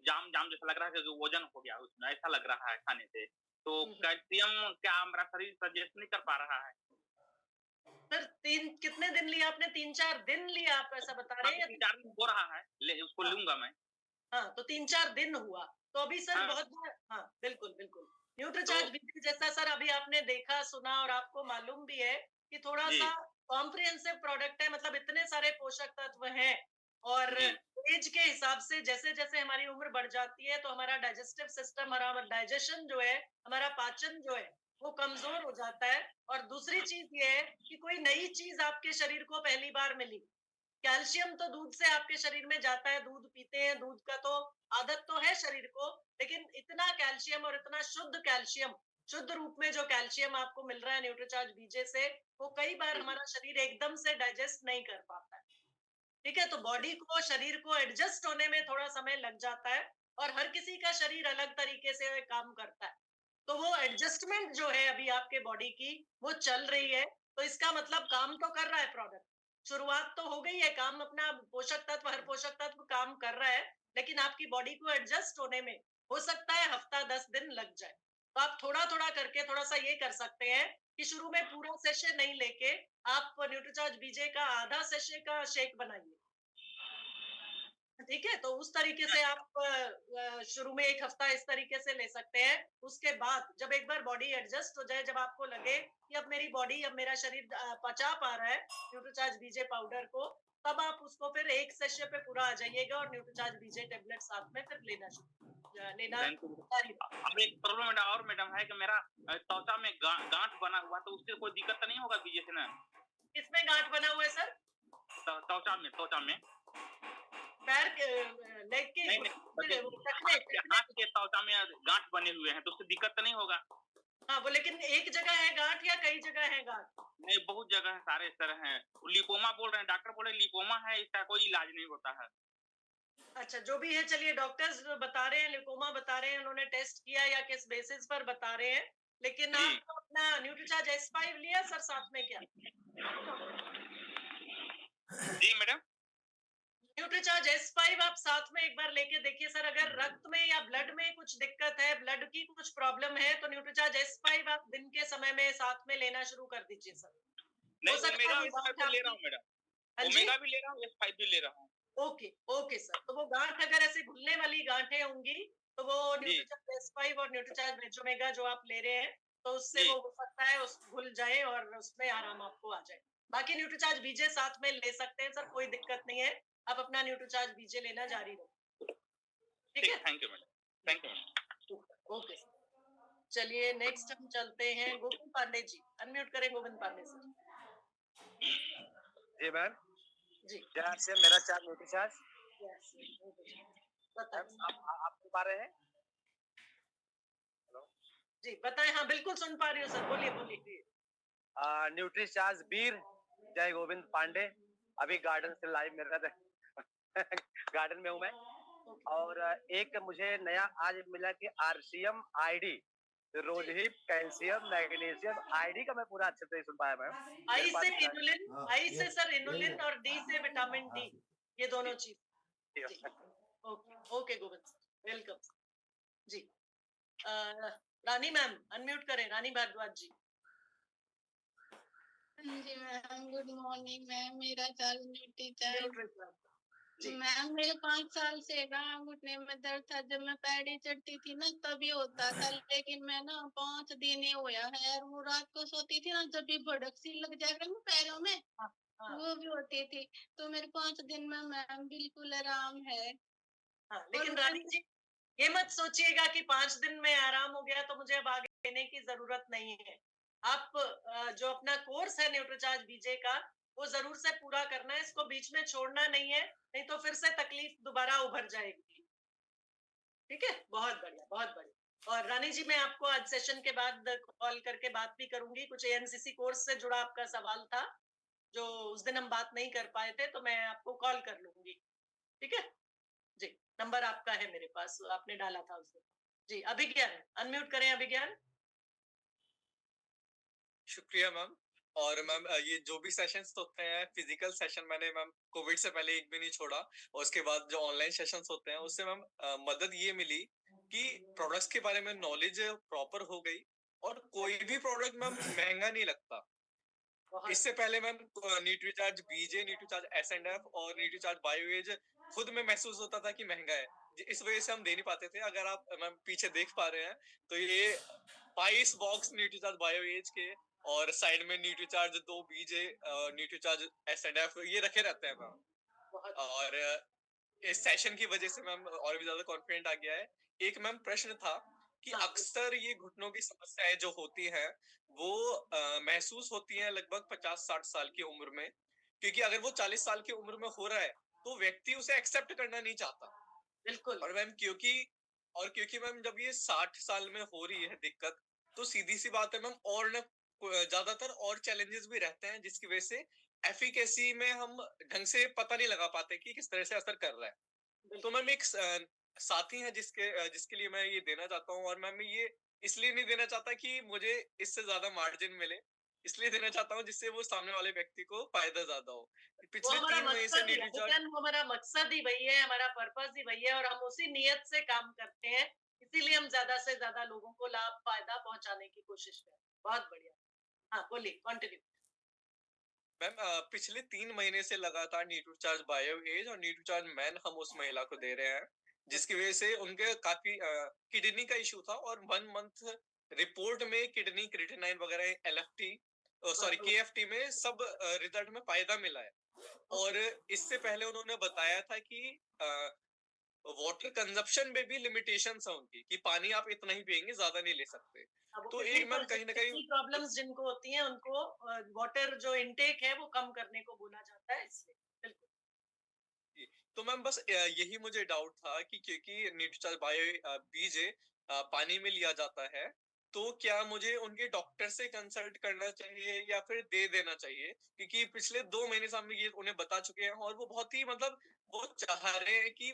जाम जाम जैसा लग रहा है कि वजन हो गया उसमें, ऐसा लग रहा है खाने से। तो हम्म। कैल्शियम क्या मेरा शरीर सजेस्ट नहीं कर पा रहा है? सर तीन कितने दिन लिया आपने? 3-4 दिन लिया आप ऐसा बता रहे हाँ, हैं तो या 3-4 दिन हो रहा है, ले उसको हाँ, लूँगा मैं। हाँ, तो 3-4 दिन हुआ। तो अभी सर हाँ, बहुत बार हाँ, बिल्कुल, बिल्कुल। तो न्यूट्रीचार्ज बीपी जैसा सर अभी आपने देखा, सुना और आपको मालूम भी है कि जी, थोड़ा-सा कॉम्प्रिहेंसिव प्रोडक्ट है, मतलब इतने सारे पोषक तत्व हैं और जी, ऐज के हिसाब से जैसे-जैसे हमारी उम्र बढ़ जाती है, तो हमारा डाइजेस्टिव सिस्टम, हमारा डाइजेशन जो है, हमारा पाचन जो है, वो कमज़ोर हो जाता है और दूसरी चीज़ ये है कि कोई नई चीज़ आपके शरीर को पहली बार मिली। कैल्शियम तो दूध से आपके शरीर में जाता है, दूध पीते हैं, दूध का तो आदत तो है शरीर को, लेकिन इतना कैल्शियम और इतना शुद्ध कैल्शियम, शुद्ध रूप में जो कैल्शियम आपको मिल रहा है न्यूट्रीचार्ज बीजे से, वो कई बार जी, जी। हमारा शरीर एकदम से डाइजेस्ट नहीं कर पाता है। ठीक है? तो बॉडी को, शरीर को एडजस्ट होने में थोड़ा समय लग जाता है और हर किसी का शरीर अलग तरीके से काम करता है। तो वो एडजस्टमेंट जो है अभी आपके बॉडी की, वो चल रही है, तो इसका मतलब काम तो कर रहा है प्रोडक्ट। शुरुआत तो हो गई है, काम अपना पोषक तत्व, हर पोषक तत्व काम कर रहा है, लेकिन आपकी बॉडी को एडजस्ट होने में हो सकता है हफ्ता 10 दिन लग जाए। तो आप थोड़ा-थोड़ा करके थोड़ा-सा ये कर सकते हैं कि शुरू में पूरा सेशे नहीं लेके आप न्यूट्रीचार्ज बीजे का आधा सेशे का शेक बनाइए। ठीक है? तो उस तरीके से आप शुरू में 1 हफ्ता इस तरीके से ले सकते हैं। उसके बाद जब एक बार बॉडी एडजस्ट हो जाए, जब आपको लगे कि अब मेरी बॉडी, अब मेरा शरीर पचा पा रहा है न्यूट्रीचार्ज बीजे पाउडर को, तब आप उसको फिर 1 सेशे पे पूरा आ जाइएगा और न्यूट्रीचार्ज बीजे टैबलेट साथ में फिर लेना थैंक यू। जारी रखें। अब एक प्रॉब्लम मैडम है कि मेरा त्वचा में गाँठ बना हुआ है, तो उससे कोई दिक्कत तो नहीं होगा बीजे से ना? किसमें गाँठ बना हुआ है सर? त्वचा में। पैर के लेग के नहीं, नहीं, घुटने, वो टखने टखने हाथ के त्वचा में गाँठ बने हुए हैं, तो उससे दिक्कत तो नहीं होगा? हाँ, वो लेकिन एक जगह है गाँठ या कई जगह है गाँठ? नहीं, बहुत जगह है, सारे इस तरह हैं। लिपोमा बोल रहे हैं, डॉक्टर बोल रहे हैं लिपोमा है, इसका कोई इलाज नहीं होता है। अच्छा, जो भी है चलिए, डॉक्टर्स बता रहे हैं, लिपोमा बता रहे हैं, उन्होंने टेस्ट किया या किस बेसिस पर बता रहे हैं। लेकिन जी। आपको अपना न्यूट्रीचार्ज S5 लिया सर साथ में क्या? जी, मैडम? न्यूट्रीचार्ज S5 आप साथ में एक बार लेके देखिए सर, अगर रक्त में या ब्लड में कुछ दिक्कत है, ब्लड की कुछ प्रॉब्लम है, तो न्यूट्रीचार्ज S5 आप दिन के समय में साथ में लेना शुरू कर दीजिए सर। हो नहीं, सकता है ओमेगा वो इस 5 गाँठ तो ले रहा आपकी हूँ मैडम। हाँ जी? ओमेगा भी ले रहा हूँ, S5 भी ले रहा हूँ। Okay, okay sir. तो वो गाँठ अगर ऐसे घुलने वाली गाँठें होंगी, तो वो जी, न्यूट्रीचार्ज S5 और न्यूट्रीचार्ज मेंटोमेगा जो आप ले रहे हैं, तो उससे जी, वो हो सकता है उस घुल जाए और उसमें आराम आपको आ जाए। बाकी न्यूट्रीचार्ज बीजे साथ में ले सकते हैं सर, कोई दिक्कत नहीं है। आप अपना न्यूट्रीचार्ज बीजे लेना जारी रखें, ठीक ठीक, है? Thank you madam. जी, thank you madam. Okay sir. चलिए नेक्स्ट हम चलते हैं गोविंद पांडे जी। अनम्यूट करें गोविंद पांडे सर। जी मैम, जी, क्या से मेरा charge nutri charge yes, ma'am बताइए। आप सुन पा रहे हैं? हेलो। जी, बताएँ। हाँ, बिल्कुल सुन पा रही हूँ सर, बोलिए, बोलिए। न्यूट्री चार्ज बीर जय गोविंद पांडे, अभी गार्डन से लाइव मेरा गार्डन में हूँ मैं। ओके, और एक मुझे नया आज मिला कि आरसीएम आईडी, जी। रोजहिप कैल्शियम मैग्नीशियम आईडी का मैं पूरा अच्छे से नहीं सुन पाया मैम, मेरे आई से पास इनुलिन, हाँ, आई ये से सर यही है। इनुलिन और डी से विटामिन हाँ, डी, ये दोनों जी, चीज़। जी, जी। Okay, okay Govind sir, welcome. जी, अ, रानी मैम अनम्यूट करें, रानी भारद्वाज जी। हाँ जी मैम, गुड मॉर्निंग मैम। मेरा चार्ज न्यूट्री चार्ज न्यूट्रिशन जी, मैम, मेरे 5 साल से ना घुटने में दर्द था। जब मैं पैडी चढ़ती थी ना तभी होता था, लेकिन मैं ना 5 दिन ही हुआ है और वो रात को सोती थी ना, जब भी भड़क सी लग जाएगा ना पैरों में, हाँ, हाँ, वो भी होती थी। तो मेरे 5 दिन में मैम बिल्कुल आराम है। हाँ, और लेकिन रानी मैम जी, ये मत सोचिएगा कि 5 दिन में आराम हो गया तो मुझे अब आगे लेने की ज़रूरत नहीं है। आप जो अपना कोर्स है न्यूट्रीचार्ज बीजे का, वो ज़रूर से पूरा करना है, इसको बीच में छोड़ना नहीं है, नहीं तो फिर से तकलीफ दोबारा उभर जाएगी। ठीक है? बहुत बढ़िया, बहुत बढ़िया। और रानी जी, मैं आपको आज सेशन के बाद कॉल करके बात भी करूँगी। कुछ एएनसीसी कोर्स से जुड़ा आपका सवाल था, जो उस दिन हम बात नहीं कर पाए थे, तो मैं आपको कॉल कर लूँगी। ठीक है? जी, नंबर आपका है मेरे पास, आपने डाला था उस दिन। जी, अभिज्ञान, अनम्यूट करें अभिज्ञान। शुक्रिया मैम। और मैम ये जो भी सेशंस होते हैं, फिजिकल सेशन मैंने मैम कोविड से पहले एक भी नहीं छोड़ा, और उसके बाद जो ऑनलाइन सेशंस होते हैं उससे मैम मदद ये मिली कि प्रोडक्ट्स के बारे में नॉलेज प्रॉपर हो गई, और कोई भी प्रोडक्ट मैम महंगा नहीं लगता। बहुत इससे पहले मैम न्यूट्रीचार्ज बीजे, न्यूट्रीचार्ज एस&एफ और न्यूट्रीचार्ज बायोएज खुद में महसूस होता था कि महंगा है, इस वजह से हम दे नहीं पाते थे। अगर आप मैम पीछे देख पा रहे हैं तो ये 22 बॉक्स न्यूट्रीचार्ज बायोएज के, और साइड में न्यूट्रीचार्ज 2 बीजे, न्यूट्रीचार्ज एस&एफ ये रखे रहते हैं मैम। बहुत और इस सेशन की वजह से मैम और भी ज्यादा कॉन्फिडेंट आ गया है। एक मैम प्रश्न था कि हाँ, अक्सर ये घुटनों की समस्याएं जो होती हैं वो महसूस होती हैं लगभग 50-60 साल की उम्र में, क्योंकि अगर वो 40 साल की उम्र में हो रहा है तो व्यक्ति उसे एक्सेप्ट करना नहीं चाहता। बिल्कुल और मैम क्योंकि मैम जब ये 60 साल में हो रही है दिक्कत, तो सीधी सी बात है मैम, और न ज्यादातर और चैलेंजेस भी रहते हैं जिसकी वजह से एफिकेसी में हम ढंग से पता नहीं लगा पाते कि किस तरह से असर कर रहा है। तो बिल्कुल मैम एक साथी है जिसके लिए मैं ये देना चाहता हूँ, और मैम ये इसलिए नहीं देना चाहता कि मुझे इससे ज्यादा मार्जिन मिले, इसलिए देना चाहता हूँ जिससे वो सामने वाले व्यक्ति को फायदा ज्यादा हो। वो पिछले हमारा 3 महीने से मकसद ही है, न्यूट्रीचार्ज अभियान वो हमारा मकसद ही वही है, हमारा पर्पस ही वही है, और हम उसी नियत से काम करते हैं। इसीलिए हम ज्यादा से ज्यादा लोगों को लाभ फायदा पहुंचाने की कोशिश करें। बहुत बढ़िया। हाँ, बोलिए, कंटिन्यू। मैम पिछले 3 महीने से लगातार न्यूट्रीचार्ज बायो एज और न्यूट्रीचार्ज मैन हम उस महिला को दे रहे हैं, जिसकी वजह से उनके काफी किडनी का इशू था, और 1 मंथ रिपोर्ट में किडनी क्रिएटिनाइन वगैरह एलएफटी सॉरी केएफटी में सब रिजल्ट में फायदा मिला है। और इससे पहले उन्होंने बताया था कि वाटर कंजप्शन में भी लिमिटेशंस है उनकी, कि पानी आप इतना ही पिएंगे, ज्यादा नहीं ले सकते। अब वो तो किडनी एक मैम कहीं ना किडनी कहीं प्रॉब्लम्स जिनको होती हैं उनको वाटर जो इनटेक है वो कम करने को बोला जाता है, इसलिए बिल्कुल। जी, तो मैम बस यही मुझे डाउट था कि क्योंकि न्यूट्रीचार्ज बायो बीजे पानी में लिया जाता है, तो क्या मुझे उनके डॉक्टर से कंसल्ट करना चाहिए या फिर दे देना चाहिए, क्योंकि पिछले 2 महीने से हम ये उन्हें बता चुके हैं, और वो बहुत ही मतलब वो चाह रहे हैं कि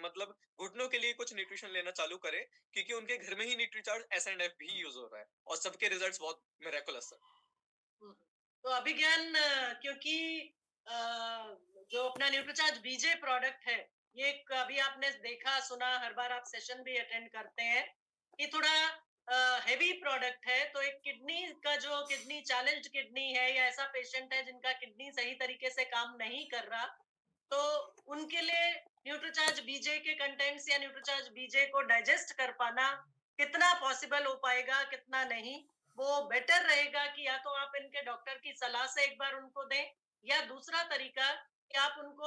मतलब घुटनों के लिए कुछ न्यूट्रिशन लेना चालू करें, क्योंकि उनके घर में ही न्यूट्रीचार्ज एस&एफ भी यूज हो रहा है, और सबके रिजल्ट्स बहुत मिरेकुलस है। हम्म। तो अभिज्ञान क्योंकि अ, जो अपना न्यूट्रीचार्ज बीजे प्रोडक्ट है, ये अभी आपने देखा सुना, हर बार आप सेशन भी अटेंड करते हैं, ये थोड़ा हैवी प्रोडक्ट है। तो एक किडनी का जो किडनी चैलेंज्ड किडनी है, या ऐसा पेशेंट है जिनका किडनी सही तरीके से काम नहीं कर रहा, तो उनके लिए न्यूट्रीचार्ज बीजे के कंटेंट्स या न्यूट्रीचार्ज बीजे को डाइजेस्ट कर पाना कितना पॉसिबल हो पाएगा, कितना नहीं, वो बेटर रहेगा कि या तो आप इनके डॉक्टर की सलाह से एक बार उनको दें, या दूसरा तरीका कि आप उनको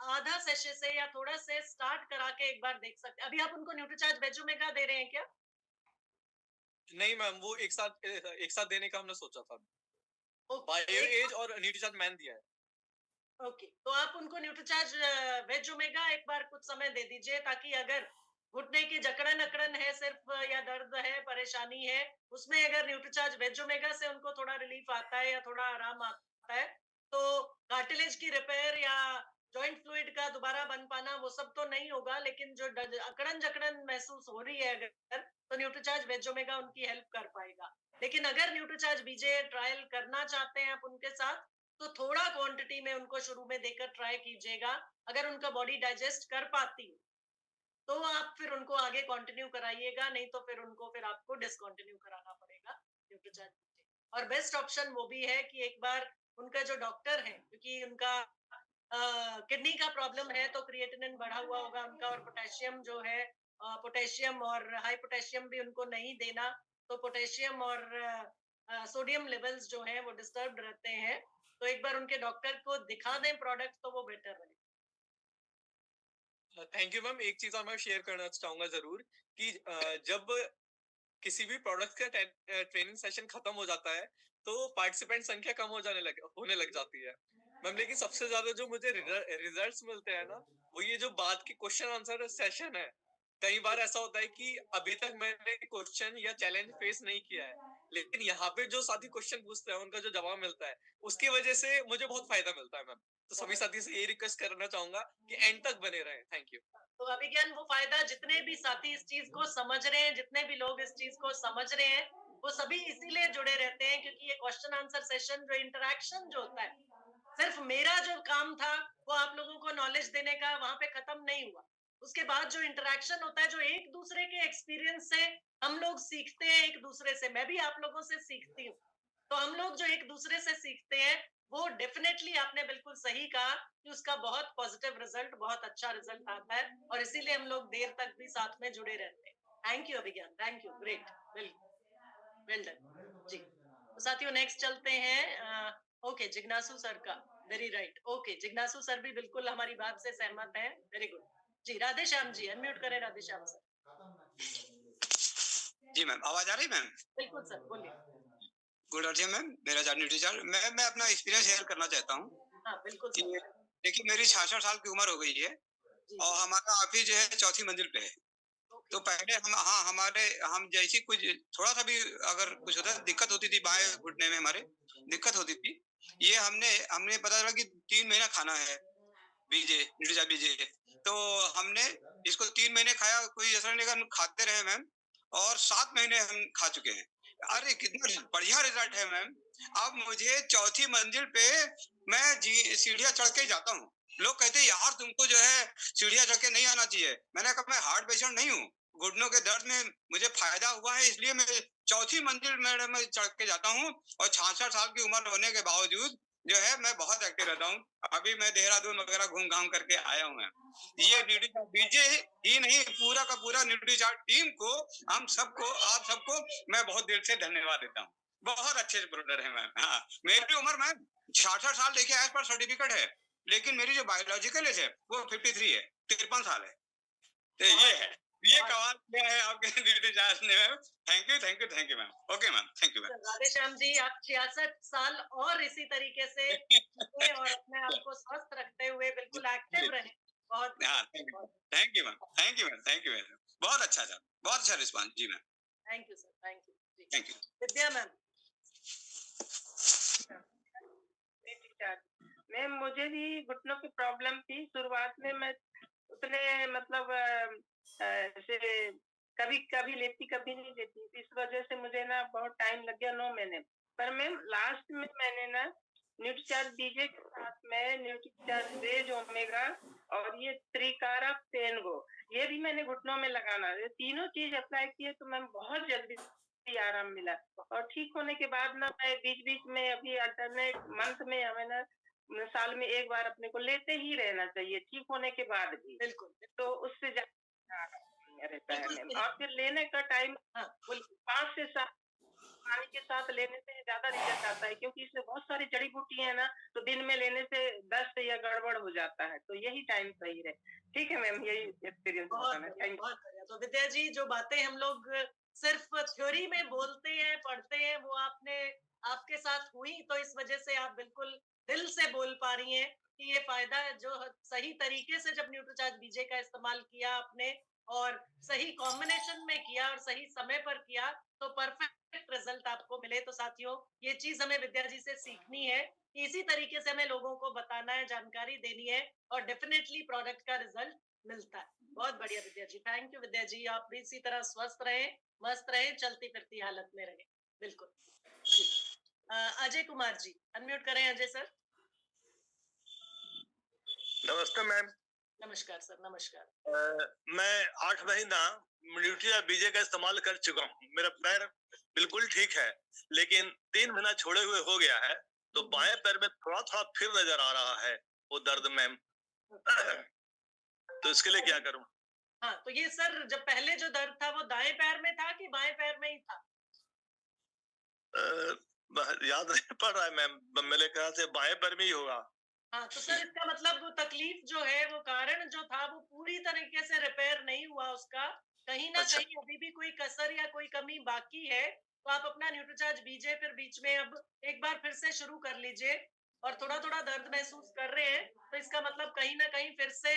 आधा सेशन से या थोड़ा से स्टार्ट करा के एक बार देख सकते हैं। अभी आप उनको न्यूट्रीचार्ज वेजुमेगा दे रहे हैं क्या? नहीं मैम, वो एक साथ देने का हमने सोचा था। ओके, तो बायो एक एज और न्यूट्रीचार्ज मैन दिया है। ओके, तो आप उनको न्यूट्रीचार्ज वेज ओमेगा एक बार कुछ समय दे दीजिए, ताकि अगर घुटने की जकड़न अकड़न है सिर्फ, या दर्द है, परेशानी है, उसमें अगर न्यूट्रीचार्ज वेज ओमेगा से उनको थोड़ा रिलीफ आता है या थोड़ा आराम आता है, तो कार्टिलेज की रिपेयर या जॉइंट फ्लूइड का दोबारा बन पाना वो सब तो नहीं होगा, लेकिन जो अकड़न जकड़न महसूस हो रही है अगर, तो न्यूट्रीचार्ज वेज ओमेगा उनकी हेल्प कर पाएगा। लेकिन अगर न्यूट्रीचार्ज बीजे ट्रायल करना चाहते हैं आप उनके साथ, तो थोड़ा क्वांटिटी में उनको शुरू में देकर ट्राई कीजिएगा। अगर उनका बॉडी डाइजेस्ट कर पाती है, तो आप फिर उनको आगे कंटिन्यू कराइएगा, नहीं तो फिर उनको फिर आपको डिसकंटिन्यू कराना पड़ेगा न्यूट्रीचार्ज। और बेस्ट ऑप्शन वो भी है कि एक बार उनका जो डॉक्टर है, क्योंकि उनका किडनी का प्रॉब्लम है, तो क्रिएटिनिन बढ़ा हुआ होगा उनका, और पोटेशियम जो है, पोटेशियम और हाई पोटेशियम भी उनको नहीं देना, तो पोटेशियम और सोडियम लेवल्स जो हैं वो डिस्टर्ब रहते हैं। तो एक बार उनके डॉक्टर को दिखा दें प्रोडक्ट, तो वो बेटर रहेगा। Thank you ma'am. एक चीज और मैं शेयर करना चाहूंगा जरूर, कि जब किसी भी प्रोडक्ट का ट्रेनिंग सेशन खत्म हो जाता है तो पार्टिसिपेंट संख्या कम होने लग जाती है मैम, लेकिन सबसे ज्यादा जो मुझे रिजल्ट्स मिलते हैं ना, वो ये जो बाद की क्वेश्चन आंसर सेशन है। कई बार ऐसा होता है कि अभी तक मैंने क्वेश्चन या चैलेंज फेस नहीं किया है, लेकिन यहाँ पे जो साथी क्वेश्चन पूछते हैं उनका जो जवाब मिलता है, उसकी वजह से मुझे बहुत फायदा मिलता है मैम। तो सभी साथी से यही रिक्वेस्ट करना चाहूंगा कि एंड तक बने रहें। Thank you. तो अभिज्ञान वो फायदा, जितने भी साथी इस चीज को समझ रहे हैं, जितने भी लोग इस चीज को समझ रहे हैं, वो सभी इसीलिए जुड़े रहते हैं क्योंकि ये क्वेश्चन आंसर सेशन जो इंटरेक्शन जो होता है, सिर्फ मेरा जो काम था वो आप लोगों को नॉलेज देने का वहां पे खत्म नहीं हुआ। उसके बाद जो इंटरेक्शन होता है, जो एक दूसरे के एक्सपीरियंस से हम लोग सीखते हैं, एक दूसरे से, मैं भी आप लोगों से सीखती हूँ। तो हम लोग जो एक दूसरे से सीखते हैं वो डेफिनेटली, आपने बिल्कुल सही कहा कि उसका बहुत पॉजिटिव रिजल्ट, बहुत अच्छा रिजल्ट आता है और इसीलिए हम लोग देर तक भी साथ में जुड़े रहते हैं। Thank you Abhigyan, thank you, great, well done जी। तो साथियों नेक्स्ट चलते हैं। ओके, जिज्ञासु सर का, वेरी राइट, ओके, जिज्ञासु सर भी बिल्कुल हमारी बात से सहमत हैं, वेरी गुड जी। राधे श्याम जी, अनम्यूट करें राधे श्याम सर। जी मैम, आवाज आ रही मैम? बिल्कुल सर, बोलिए। गुड अर्जन मैम, मेरा जानी टीचर, मैं अपना एक्सपीरियंस शेयर करना चाहता हूँ हाँ बिल्कुल कि सर। देखिए मेरी 66 साल की उम्र हो गई है जी और हमारा ऑफिस जो है चौथी मंजिल पे है। ओके, तो पहले हम जैसी कुछ थोड़ा सा भी अगर कुछ होता दिक्कत होती थी, बाएं घुटने में हमारे दिक्कत होती थी। ये हमने पता चला कि 3 महीना खाना है बीजे। तो हमने इसको 3 महीने खाया, कोई असर नहीं, हम खाते रहे मैम और 7 महीने हम खा चुके हैं। अरे कितना बढ़िया रिजल्ट है मैम। अब मुझे चौथी मंजिल पे मैं सीढ़ियाँ चढ़ के जाता हूँ। लोग कहते हैं यार तुमको जो है सीढ़ियाँ चढ़ के नहीं आना चाहिए। मैंने कहा मैं हार्ट पेशेंट नहीं हूँ, घुटनों के दर्द में मुझे फायदा हुआ है, इसलिए मैं चौथी मंजिल में चढ़ के जाता हूँ और 66 साल की उम्र होने के बावजूद जो है मैं बहुत एक्टिव रहता हूँ। अभी मैं देहरादून वगैरह घूम घाम करके आया हूँ। ये बीजे ही नहीं, पूरा का पूरा न्यूट्रीचार्ट टीम को, हम सबको, आप सबको मैं बहुत दिल से धन्यवाद देता हूँ। बहुत अच्छे प्रोडक्ट है मैम। हाँ, मेरी उम्र मैम 66 साल देखिए एज पर सर्टिफिकेट है, लेकिन मेरी जो बायोलॉजिकल एज है वो 53 है, 53 साल है। तो ये कमाल क्या है आपके न्यूट्रीचार्ट ने ma'am. Thank you ma'am. Okay ma'am, thank you ma'am. Radhe Shyam ji, आप 66 साल और इसी तरीके से जिए और अपने आप को स्वस्थ रखते हुए बिल्कुल एक्टिव रहे। बहुत थैंक यू मैम। बहुत अच्छा था, बहुत अच्छा रिस्पॉन्स जी ma'am. Thank you sir, thank you जी। Thank you. Vidya ma'am. Ma'am मुझे भी घुटनों की प्रॉब्लम थी शुरुआत में। मैं उतने मतलब ऐसे कभी कभी लेती कभी नहीं लेती, इस वजह से मुझे ना बहुत टाइम लग गया 9 महीने। पर मैम लास्ट में मैंने ना न्यूट्रीचार्ज बीजे के साथ में न्यूट्रीचार्ज रेज ओमेगा और ये त्रिकारा पेनगो, ये भी मैंने घुटनों में लगाना, ये तीनों चीज अप्लाई किए तो मैम बहुत जल्दी आराम मिला। और ठीक होने के बाद ना मैं बीच बीच में अभी अल्टरनेट मंथ में हमें ना साल में एक बार अपने को लेते ही रहना चाहिए ठीक होने के बाद भी। बिल्कुल, तो उससे ज्यादा रहता है मैम। बिल्कुल और फिर लेने का टाइम हाँ, बोलिए। 5 से 7 पानी के साथ लेने से ज्यादा रिजल्ट आता है, क्योंकि इसमें बहुत सारी जड़ी बूटी है ना, तो दिन में लेने से दस्त या गड़बड़ हो जाता है, तो यही टाइम सही है। ठीक है मैम, यही एक्सपीरियंस बहुत बताना। बढ़िया, थैंक यू। बहुत बढ़िया। तो विद्या जी, जो बातें हम लोग सिर्फ थ्योरी में बोलते हैं, पढ़ते हैं, वो आपके साथ हुई, तो इस वजह से आप बिल्कुल दिल से बोल पा रही हैं कि ये फायदा जो सही तरीके से जब न्यूट्रीचार्ज बीजे का इस्तेमाल किया आपने और सही कॉम्बिनेशन में किया और सही समय पर किया, तो परफेक्ट रिजल्ट आपको मिले। तो साथियों, ये चीज हमें विद्या जी से सीखनी है कि इसी तरीके से हमें लोगों को बताना है, जानकारी देनी है और डेफिनेटली प्रोडक्ट का रिजल्ट मिलता है। बहुत बढ़िया विद्या जी, थैंक यू विद्या जी। आप भी इसी तरह स्वस्थ रहें, मस्त रहें, चलती फिरती हालत में रहें। बिल्कुल जी। अजय कुमार जी, अनम्यूट करें अजय सर। नमस्ते मैम। नमस्कार सर, नमस्कार। मैं 8 महीना न्यूट्रिया बीजे का इस्तेमाल कर चुका हूँ। मेरा पैर बिल्कुल ठीक है, लेकिन 3 महीना छोड़े हुए हो गया है, तो बाएं पैर में थोड़ा थोड़ा फिर नजर आ रहा है वो दर्द मैम। तो इसके लिए क्या करूं? हाँ, तो ये सर जब पहले जो दर्द था वो दाएं पैर में था कि बाएं पैर में ही था? याद नहीं पड़ रहा है मैम, मेरे ख्याल से बाएं पैर में ही होगा। हाँ, तो सर इसका मतलब वो तकलीफ जो है, वो कारण जो था वो पूरी तरीके से रिपेयर नहीं हुआ उसका, कहीं ना कहीं अभी भी कोई कसर या कोई कमी बाकी है। तो आप अपना न्यूट्रीचार्ज बीजे फिर बीच में अब एक बार फिर से शुरू कर लीजिए और थोड़ा थोड़ा दर्द महसूस कर रहे हैं, तो इसका मतलब कहीं ना कहीं फिर से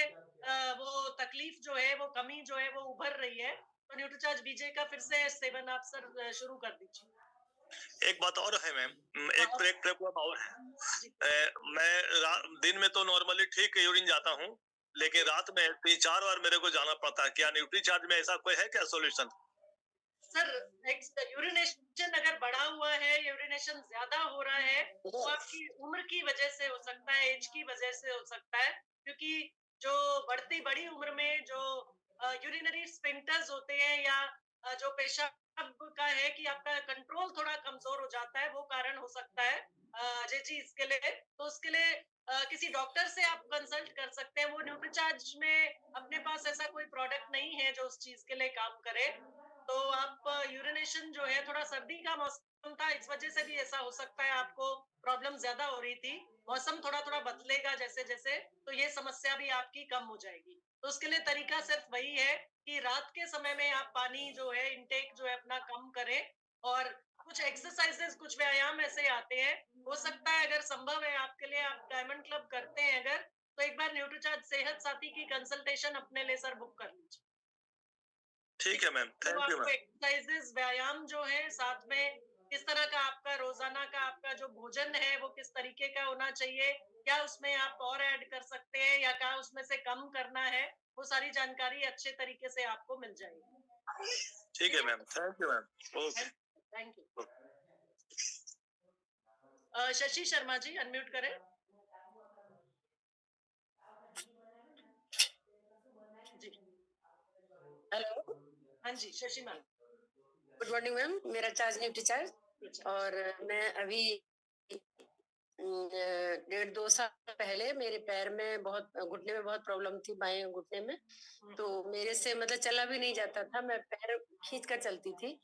वो तकलीफ जो है, वो कमी जो है वो उभर रही है। तो न्यूट्रीचार्ज बीजे का फिर से सेवन आप सर शुरू कर दीजिए। एक बात और है मैम, एक प्रॉब्लम और है। मैं दिन में तो नॉर्मली ठीक यूरिन जाता हूँ, लेकिन रात में 3-4 बार मेरे को जाना पड़ता है। क्या न्यूट्रीचार्ज में ऐसा कोई है क्या सॉल्यूशन? सर यूरिनेशन अगर बढ़ा हुआ है, यूरिनेशन ज्यादा हो रहा है, तो आपकी उम्र की वजह से हो सकता है, एज की वजह से हो सकता है, क्योंकि जो बड़ी उम्र में जो यूरिनरी स्फिंक्टर्स होते हैं या जो पेशाब का है कि आपका कंट्रोल थोड़ा कमजोर हो जाता है, वो कारण हो सकता है अजय जी इसके लिए। तो उसके लिए किसी डॉक्टर से आप कंसल्ट कर सकते हैं। वो न्यूट्रीचार्ज में अपने पास ऐसा कोई प्रोडक्ट नहीं है जो उस चीज के लिए काम करे। तो आप यूरिनेशन जो है, थोड़ा सर्दी का मौसम था, इस वजह से भी ऐसा हो सकता है, आपको प्रॉब्लम ज्यादा हो रही थी। मौसम थोड़ा थोड़ा बदलेगा जैसे जैसे, तो ये समस्या भी आपकी कम हो जाएगी। तो उसके लिए तरीका सिर्फ वही है कि रात के समय में आप पानी जो है इनटेक जो है अपना कम करें, और कुछ एक्सरसाइजेस, कुछ व्यायाम ऐसे आते हैं, हो सकता है अगर संभव है आपके लिए, आप डायमंड क्लब करते हैं अगर, तो एक बार न्यूट्रीचार्ज सेहत साथी की कंसल्टेशन अपने लिए सर बुक कर लीजिए। ठीक है मैम, तो थैंक यू आपको मैम। एक्सरसाइजेस, व्यायाम जो है, साथ में किस तरह का आपका रोजाना का आपका जो भोजन है वो किस तरीके का होना चाहिए, क्या उसमें आप और ऐड कर सकते हैं या क्या उसमें से कम करना है, वो सारी जानकारी अच्छे तरीके से आपको मिल जाएगी। ठीक है ma'am, thank you ma'am. Okay. Thank you. Shashi Sharma ji unmute करें। जी। हेलो, हाँ जी, Shashi ma'am. Good morning ma'am. मेरा चार्ज न्यूट्रीचार्ज, और मैं अभी 1.5-2 साल पहले मेरे पैर में बहुत, घुटने में बहुत प्रॉब्लम थी, बाएं घुटने में। तो मेरे से मतलब चला भी नहीं जाता था, मैं पैर खींच कर चलती थी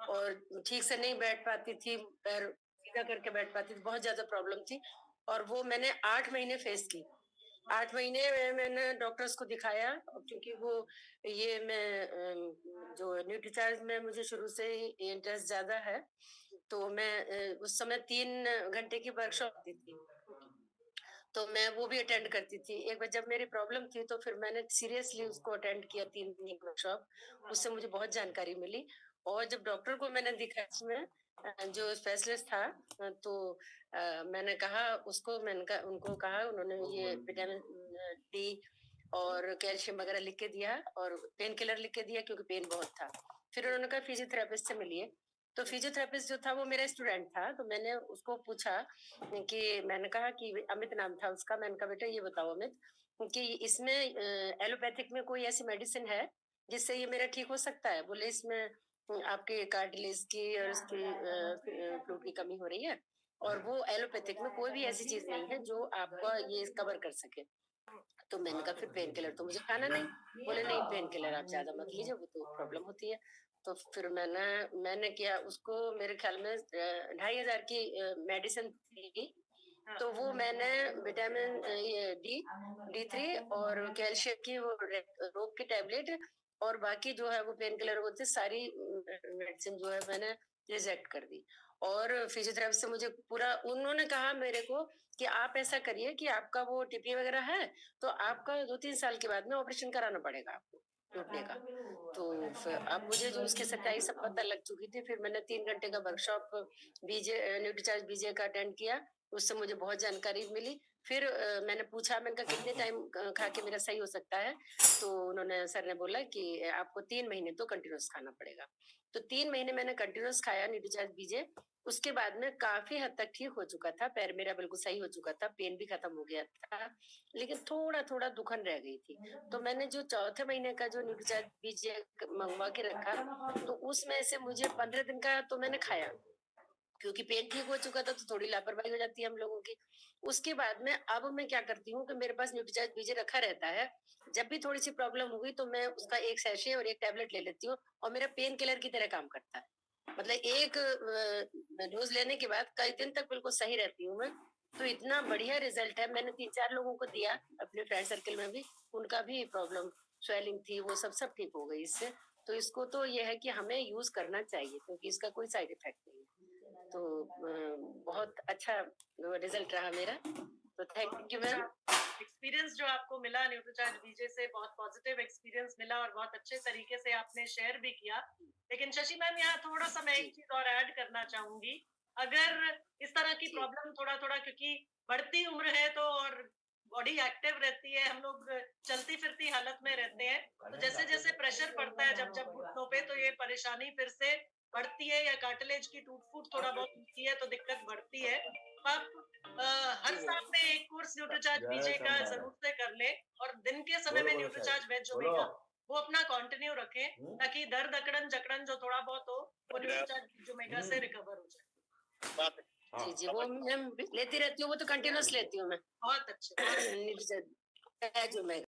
और ठीक से नहीं बैठ पाती थी, पैर सीधा करके बैठ पाती थी, बहुत ज्यादा प्रॉब्लम थी। और वो मैंने 8 महीने फेस की। 8 महीने में मैंने डॉक्टर्स को दिखाया, क्योंकि वो ये मैं जो न्यूट्रीचार्ज में मुझे शुरू से ही इंटरेस्ट ज्यादा है, तो मैं उस समय 3 घंटे की वर्कशॉप दी थी, तो मैं वो भी अटेंड करती थी। एक बार जब मेरी प्रॉब्लम थी तो फिर मैंने सीरियसली उसको अटेंड किया, 3 दिन की वर्कशॉप। उससे मुझे बहुत जानकारी मिली, और जब डॉक्टर को मैंने दिखा इसमें, जो स्पेशलिस्ट था, तो मैंने कहा उसको, उनको कहा, उन्होंने ये विटामिन डी और कैल्शियम वगैरह लिख के दिया, और पेन किलर लिख के दिया, क्योंकि पेन बहुत था। फिर उन्होंने कहा फिजियोथेरेपिस्ट से मिलिए। तो फिजियोथेरेपिस्ट जो था वो मेरा स्टूडेंट था, तो मैंने उसको पूछा कि, मैंने कहा कि, अमित नाम था उसका, मैंने कहा बेटा ये बताओ अमित, कि इसमें एलोपैथिक में कोई ऐसी मेडिसिन है जिससे ये मेरा ठीक हो सकता है? बोले इसमें आपके कार्टिलेज की और इसकी फ्लूइड की कमी हो रही है, और वो एलोपैथिक में कोई भी ऐसी चीज नहीं है जो आपका ये कवर कर सके। तो मैंने कहा फिर पेन किलर तो मुझे खाना नहीं। बोले नहीं, पेन किलर आप ज्यादा मत लीजिए, वो तो प्रॉब्लम होती है। तो फिर मैंने किया उसको, मेरे ख्याल में 2,500 की मेडिसिन थी। तो वो मैंने विटामिन ये D3 और कैल्शियम की वो रोग की टैबलेट, और बाकी जो है वो पेन किलर होते, सारी मेडिसिन जो है मैंने रिजेक्ट कर दी। और फिजियोथेरेपी से मुझे पूरा, उन्होंने कहा मेरे को कि आप ऐसा करिए कि आपका वो टीपी वगैरह है, तो आपका 2-3 साल के बाद में ऑपरेशन कराना पड़ेगा आपको घुटने का। तो फिर अब मुझे जो उसकी सच्चाई सब पता लग चुकी थी, फिर मैंने 3 घंटे का वर्कशॉप न्यूट्रीचार्ज बीजे का अटेंड किया। उससे मुझे बहुत जानकारी मिली। फिर मैंने पूछा, मैंने कहा कितने टाइम खा के मेरा सही हो सकता है? तो उन्होंने, सर ने बोला कि आपको 3 महीने तो कंटिन्यूस खाना पड़ेगा। तो 3 महीने मैंने कंटिन्यूस खाया न्यूट्रीचार्ज बीजे। उसके बाद में काफी हद तक ठीक हो चुका था, पैर मेरा बिल्कुल सही हो चुका था, पेन भी खत्म हो गया था, लेकिन थोड़ा थोड़ा दुखन रह गई थी। तो मैंने जो चौथे महीने का जो न्यूट्रीचार्ज बीजे मंगवा के रखा, तो उसमें से मुझे 15 दिन का तो मैंने खाया, क्योंकि पेट ठीक हो चुका था, तो थोड़ी लापरवाही हो जाती है हम लोगों की। उसके बाद में अब मैं क्या करती हूँ कि मेरे पास न्यूट्रीचार्ज बीजे रखा रहता है। जब भी थोड़ी सी प्रॉब्लम हुई तो मैं उसका एक सैशे और एक टैबलेट ले लेती हूँ, और मेरा पेन किलर की तरह काम करता है। मतलब एक डोज लेने के बाद कई दिन तक बिल्कुल सही रहती हूँ मैं। तो इतना बढ़िया रिजल्ट है, मैंने 3-4 लोगों को दिया अपने फ्रेंड सर्कल में भी, उनका भी प्रॉब्लम स्वेलिंग थी, वो सब ठीक हो गई इससे। तो इसको तो ये है कि हमें यूज करना चाहिए, क्योंकि इसका कोई साइड इफेक्ट नहीं है। तो बहुत अच्छा रिजल्ट रहा मेरा, तो थैंक यू मैम। एक्सपीरियंस जो आपको मिला न्यूट्रीचार्ज बीजे से, बहुत पॉजिटिव एक्सपीरियंस मिला और बहुत अच्छे तरीके से आपने शेयर भी किया। लेकिन शशि मैम, यहाँ थोड़ा सा मैं एक चीज और ऐड करना चाहूंगी। अगर इस तरह की प्रॉब्लम थोड़ा थोड़ा, क्योंकि बढ़ती उम्र है तो, और बॉडी एक्टिव रहती है, हम लोग चलती फिरती हालत में रहते हैं, तो जैसे जैसे प्रेशर पड़ता है जब जब घुटनों पे, तो ये परेशानी फिर से बढ़ती है या कार्टिलेज की टूट फूट थोड़ा बहुत होती है तो दिक्कत बढ़ती है। तो आप हर साल में एक कोर्स न्यूट्रीचार्ज बीजे का जरूर से कर ले और दिन के समय में न्यूट्रीचार्ज वेज ओमेगा वो अपना कंटिन्यू रखें ताकि दर्द अकड़न जकड़न जो थोड़ा बहुत हो वो न्यूट्रीचार्ज ओमेगा से रिकवर हो जाए। जी जी, वो मैं लेती रहती हूँ, वो तो कंटिन्यूस लेती हूँ मैं। बहुत अच्छे। Nutricharge veg omega.